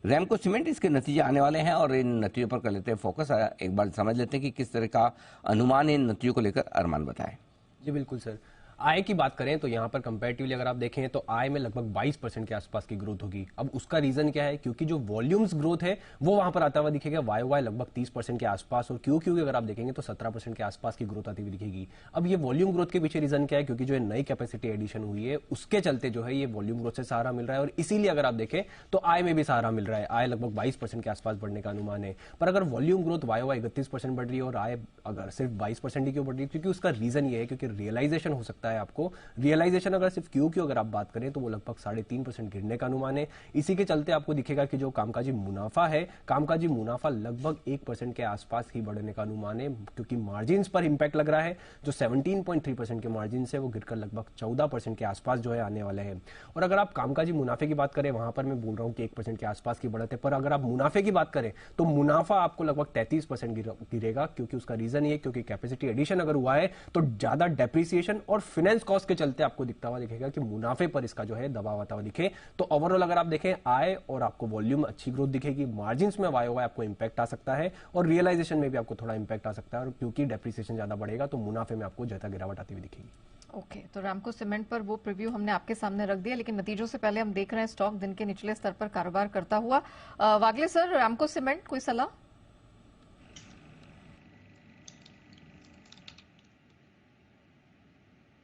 Ramco cement, इसके नतीजे आने वाले हैं और इन नतीजों पर कर लेते हैं फोकस। एक बार समझ लेते हैं कि किस तरह का अनुमान इन नतीजों को लेकर अरमान बताएं। जी बिल्कुल सर। आय की बात करें तो यहाँ पर कंपैरेटिवली अगर आप देखें तो आय में लगभग 22% के आसपास की ग्रोथ होगी। अब उसका रीजन क्या है, क्योंकि जो वॉल्यूम्स ग्रोथ है वो वहां पर आता हुआ दिखेगा वाई लगभग 30% के आसपास, और क्यू की अगर आप देखेंगे तो 17% के आसपास की ग्रोथ आती हुई दिखेगी। अब ये वॉल्यूम ग्रोथ के पीछे रीजन क्या है, क्योंकि जो नई कैपेसिटी एडिशन हुई है उसके चलते जो है ये वॉल्यूम ग्रोथ से सहारा मिल रहा है, और इसीलिए अगर आप देखें तो आय में भी सहारा मिल रहा है। आय लगभग 22% के आसपास बढ़ने का अनुमान है। पर अगर वॉल्यूम ग्रोथ वाई 31% बढ़ रही है और आय अगर सिर्फ 22% ही क्यों बढ़ रही है, क्योंकि उसका रीजन ये है क्योंकि रियलाइजेशन हो सकता है आपको रियलाइजेशन अगर सिर्फ क्यू अगर आप बात करें तो वो लगभग 3.5% गिरने का अनुमान है। इसी के चलते आपको दिखेगा कि जो कामकाजी मुनाफा है, कामकाजी मुनाफा लगभग 1% के आसपास ही बढ़ने का अनुमान है, क्योंकि मार्जिन पर इंपैक्ट लग रहा है। जो 17.3% के मार्जिन है वो गिरकर लगभग 14% के आसपास जो है आने वाले हैं। और अगर आप कामकाजी मुनाफे की बात करें, वहां पर मैं बोल रहा हूं कि 1% के आसपास की बढ़त है, पर अगर आप मुनाफे की बात करें तो मुनाफा आपको लगभग 33% गिरेगा, क्योंकि उसका रीजन ये, क्योंकि कैपेसिटी एडिशन अगर हुआ है तो ज्यादा डेप्रिसिएशन और फाइनेंस कॉस्ट के चलते आपको दिखता हुआ दिखेगा कि मुनाफे पर इसका जो है दबाव आता हुआ दिखे। तो ओवरऑल अगर आप देखें आय और आपको वॉल्यूम अच्छी ग्रोथ दिखेगी, मार्जिन्स में वाई आपको इंपैक्ट आ सकता है और रियलाइजेशन में भी आपको थोड़ा इंपैक्ट आ सकता है, और क्योंकि डेप्रिसिएशन ज्यादा बढ़ेगा तो मुनाफे में आपको ज्यादा गिरावट आती हुई दिखेगी। ओके, तो रैमको सीमेंट पर वो प्रीव्यू हमने आपके सामने रख दिया, लेकिन नतीजों से पहले हम देख रहे हैं स्टॉक दिन के निचले स्तर पर कारोबार करता हुआ। वागले सर, रैमको सीमेंट कोई सलाह?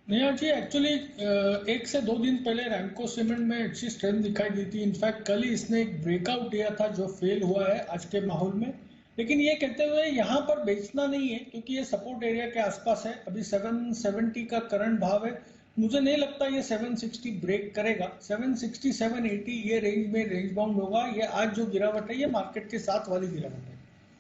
नेहा जी, एक्चुअली 1 से 2 दिन पहले रैमको सीमेंट में अच्छी स्ट्रेंथ दिखाई दी थी। इनफैक्ट कल ही इसने एक ब्रेकआउट दिया था जो फेल हुआ है आज के माहौल में, लेकिन ये कहते हुए यहाँ पर बेचना नहीं है क्योंकि ये सपोर्ट एरिया के आसपास है। अभी 770 का करंट भाव है, मुझे नहीं लगता ये 760 ब्रेक करेगा। 760 780 ये रेंज में रेंज बाउंड होगा। ये आज जो गिरावट है ये मार्केट के साथ वाली गिरावट है।